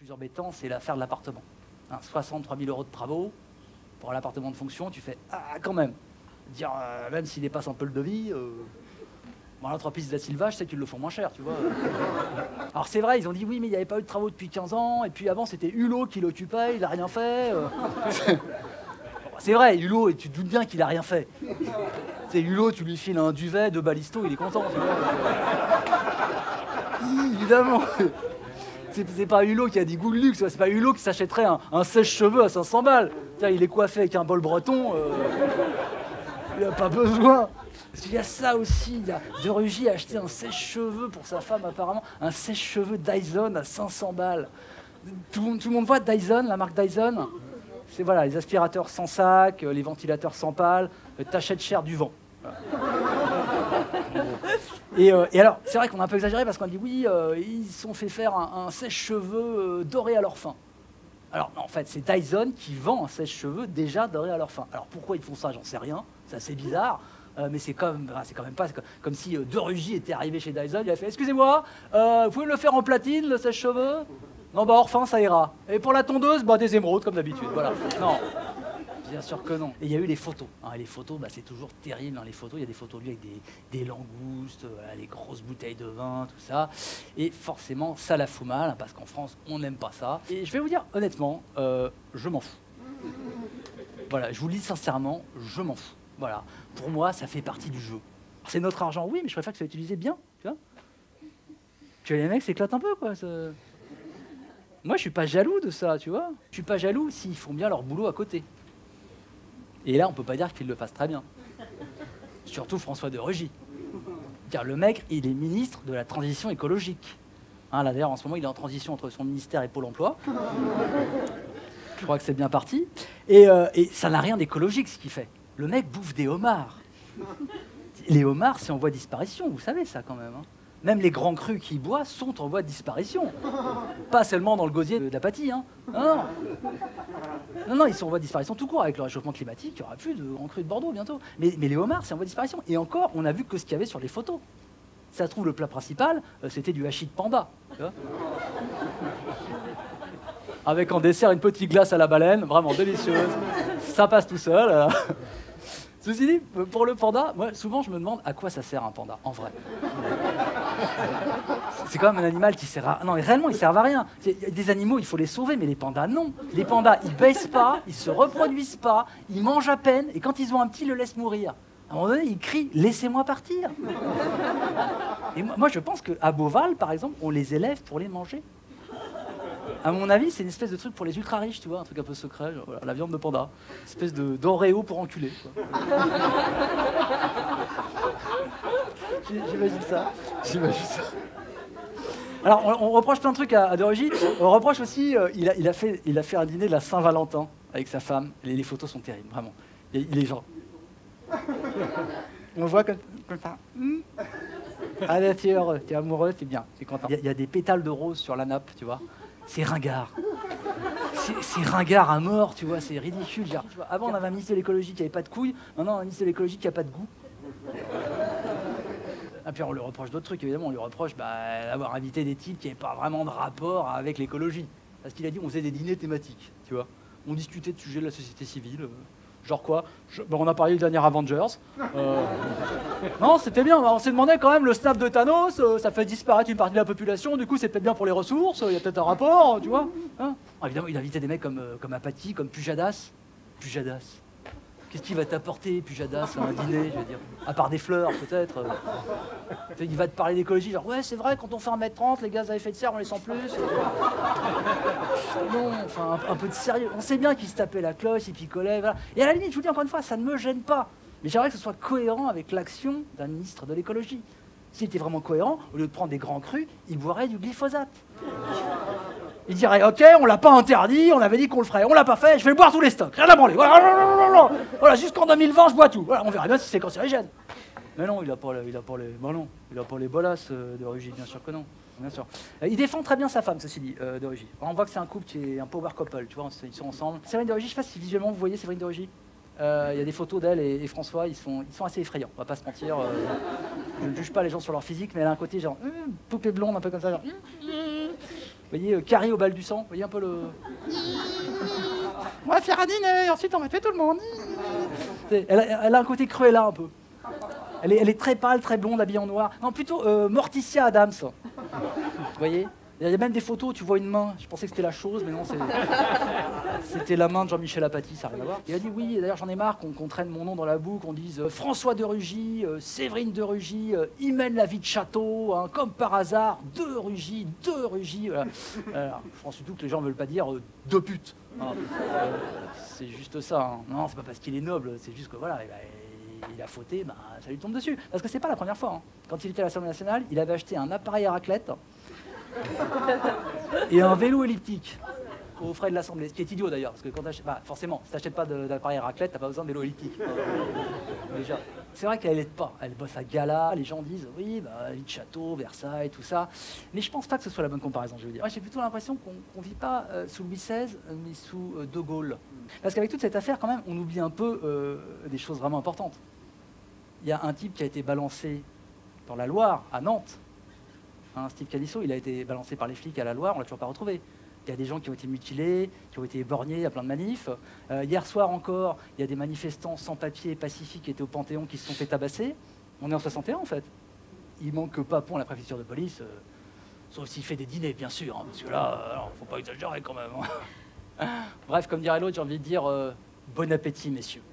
plus embêtant, c'est l'affaire de l'appartement. 63 000 € de travaux pour l'appartement de fonction, tu fais ah quand même. Dire même s'il dépasse un peu le devis, bon, l'entreprise de la Silva, je sais qu'ils le font moins cher, tu vois. Alors c'est vrai, ils ont dit oui, mais il n'y avait pas eu de travaux depuis 15 ans, et puis avant c'était Hulot qui l'occupait, il n'a rien fait. C'est vrai, Hulot, et tu te doutes bien qu'il n'a rien fait. C'est Hulot, tu lui files un duvet, 2 balistos, il est content. Tu vois. Évidemment. C'est pas Hulot qui a des goûts de luxe, c'est pas Hulot qui s'achèterait un sèche-cheveux à 500 balles. Tiens, il est coiffé avec un bol breton, il n'a pas besoin. Parce qu'il y a ça aussi, il y a De Rugy a acheté un sèche-cheveux pour sa femme apparemment, un sèche-cheveux Dyson à 500 balles. Tout le monde voit Dyson, la marque Dyson. C'est voilà, les aspirateurs sans sac, les ventilateurs sans pales, t'achètes cher du vent. Voilà. Et alors, c'est vrai qu'on a un peu exagéré parce qu'on dit oui, ils se sont fait faire un sèche-cheveux doré à leur fin. Alors, en fait, c'est Dyson qui vend un sèche-cheveux déjà doré à leur fin. Alors, pourquoi ils font ça, j'en sais rien, c'est assez bizarre, mais c'est quand même pas comme si De Rugy était arrivé chez Dyson, il a fait « Excusez-moi, vous pouvez me le faire en platine, le sèche-cheveux ?» Non, bah, hors fin, ça ira. Et pour la tondeuse, bah, des émeraudes, comme d'habitude, voilà. Non. Bien sûr que non. Et il y a eu les photos. Hein, les photos, bah, c'est toujours terrible. Dans les photos, il y a des photos de lui avec des langoustes, les grosses bouteilles de vin, tout ça. Et forcément, ça la fout mal, hein, parce qu'en France, on n'aime pas ça. Et je vais vous dire, honnêtement, je m'en fous. Voilà, je vous le dis sincèrement, je m'en fous. Voilà. Pour moi, ça fait partie du jeu. C'est notre argent, oui, mais je préfère que ça soit utilisé bien, tu vois. Que les mecs s'éclatent un peu, quoi. Moi, je suis pas jaloux de ça, tu vois. Je suis pas jaloux s'ils font bien leur boulot à côté. Et là, on peut pas dire qu'ils le fassent très bien. Surtout François de Rugy. Car le mec, il est ministre de la transition écologique. Hein, là, d'ailleurs, en ce moment, il est en transition entre son ministère et Pôle emploi. Je crois que c'est bien parti. Et ça n'a rien d'écologique, ce qu'il fait. Le mec bouffe des homards. Les homards, c'est en voie de disparition, vous savez ça, quand même. Hein. Même les grands crus qu'il boit sont en voie de disparition. Pas seulement dans le gosier de l'Apathie. Hein. Non, ils sont en voie de disparition tout court. Avec le réchauffement climatique, il n'y aura plus de grands crus de Bordeaux bientôt. Mais les homards, c'est en voie de disparition. Et encore, on a vu que ce qu'il y avait sur les photos. Ça se trouve, le plat principal, c'était du hachis de panda. Tu vois, avec en dessert une petite glace à la baleine, vraiment délicieuse. Ça passe tout seul. Ceci dit, pour le panda, moi, souvent, je me demande à quoi ça sert un panda, en vrai. C'est quand même un animal qui sert à... Non, mais réellement, ils servent à rien. Des animaux, il faut les sauver, mais les pandas, non. Les pandas, ils baissent pas, ils se reproduisent pas, ils mangent à peine, et quand ils ont un petit, ils le laissent mourir. À un moment donné, ils crient « Laissez-moi partir !» Et moi, je pense qu'à Beauval, par exemple, on les élève pour les manger. À mon avis, c'est une espèce de truc pour les ultra riches, tu vois, un truc un peu secret, genre, voilà, la viande de panda, une espèce d'Oreo pour enculer. J'imagine ça. Alors, on reproche plein de trucs à De Rugy. On reproche aussi, il a fait un dîner de la Saint-Valentin avec sa femme. Les photos sont terribles, vraiment. Il est genre... On voit comme ça. Ah, là, tu es heureux, tu es amoureux, tu es bien, tu es content. Il y a des pétales de rose sur la nappe, tu vois. C'est ringard. C'est ringard à mort, tu vois, c'est ridicule. Genre, tu vois, avant, on avait un ministre de l'écologie qui n'avait pas de couilles, maintenant, on a un ministre de l'écologie qui n'a pas de goût. Ah, puis on lui reproche d'autres trucs, évidemment. On lui reproche d'avoir invité des types qui n'avaient pas vraiment de rapport avec l'écologie. Parce qu'il a dit on faisait des dîners thématiques, tu vois. On discutait de sujets de la société civile. Genre quoi on a parlé du dernier Avengers. Non, c'était bien. On s'est demandé quand même, le snap de Thanos, ça fait disparaître une partie de la population. Du coup, c'est peut-être bien pour les ressources. Il y a peut-être un rapport, tu vois. Hein, évidemment, il invitait des mecs comme Apathy, comme Pujadas. Pujadas. Qu'est-ce qu'il va t'apporter, Pujadas, à un dîner, je veux dire. À part des fleurs, peut-être. Il va te parler d'écologie, genre, ouais, c'est vrai, quand on fait 1m30, les gaz à effet de serre, on les sent plus. Non, enfin, un peu de sérieux. On sait bien qu'il se tapait la cloche, il picolait, voilà. Et à la limite, je vous dis encore une fois, ça ne me gêne pas. Mais j'aimerais que ce soit cohérent avec l'action d'un ministre de l'écologie. S'il était vraiment cohérent, au lieu de prendre des grands crus, il boirait du glyphosate. Il dirait, ok, on l'a pas interdit, on avait dit qu'on le ferait, on l'a pas fait, je vais boire tous les stocks, rien à branler. Voilà, jusqu'en 2020, je bois tout. Voilà, on verra bien si c'est cancérigène. Mais non, il a pas les bolasses De Rugy, bien sûr que non. Bien sûr. Il défend très bien sa femme, ceci dit, De Rugy. On voit que c'est un couple qui est un power couple, tu vois, ils sont ensemble. Séverine De Rugy, je sais pas si visuellement vous voyez Séverine De Rugy. Il y a des photos d'elle et François, ils sont assez effrayants, on va pas se mentir. Je ne juge pas les gens sur leur physique, mais elle a un côté genre poupée blonde, un peu comme ça, genre. voyez, Carrie au bal du sang, vous voyez un peu le... On va faire un dîner, ensuite on va tuer tout le monde. Elle a un côté Cruella un peu. Elle est très pâle, très blonde, habillée en noir. Non, plutôt Morticia Adams. Vous voyez? Il y a même des photos, tu vois une main. Je pensais que c'était la chose, mais non, c'était la main de Jean-Michel Apathy, ça n'a rien à voir. Il a dit oui, d'ailleurs j'en ai marre qu'on traîne mon nom dans la boue, qu'on dise François de Rugy, Séverine de Rugy, il mène la vie de château, hein, comme par hasard, deux Rugy. Voilà. Je pense surtout que les gens ne veulent pas dire deux putes. Hein. C'est juste ça. Hein. Non, c'est pas parce qu'il est noble, c'est juste que voilà, il a fauté, bah, ça lui tombe dessus. Parce que c'est pas la première fois. Hein. Quand il était à l'Assemblée nationale, il avait acheté un appareil à raclette et un vélo elliptique aux frais de l'Assemblée. Ce qui est idiot d'ailleurs, parce que quand forcément, si tu n'achètes pas d'appareil à raclette, tu n'as pas besoin de vélo elliptique. Déjà. C'est vrai qu'elle n'aide pas. Elle bosse à gala, les gens disent oui, bah, vie de château, Versailles, tout ça. Mais je pense pas que ce soit la bonne comparaison, je veux dire. Moi, j'ai plutôt l'impression qu'on ne vit pas sous Louis XVI, mais sous De Gaulle. Parce qu'avec toute cette affaire, quand même, on oublie un peu des choses vraiment importantes. Il y a un type qui a été balancé dans la Loire, à Nantes. Hein, Steve Calisso, il a été balancé par les flics à la Loire, on l'a toujours pas retrouvé. Il y a des gens qui ont été mutilés, qui ont été éborgnés à plein de manifs. Hier soir encore, il y a des manifestants sans papier et pacifiques qui étaient au Panthéon qui se sont fait tabasser. On est en 61 en fait. Il manque Papon à la préfecture de police, sauf s'il fait des dîners bien sûr, hein, parce que là, faut pas exagérer quand même. Hein. Bref, comme dirait l'autre, j'ai envie de dire bon appétit messieurs.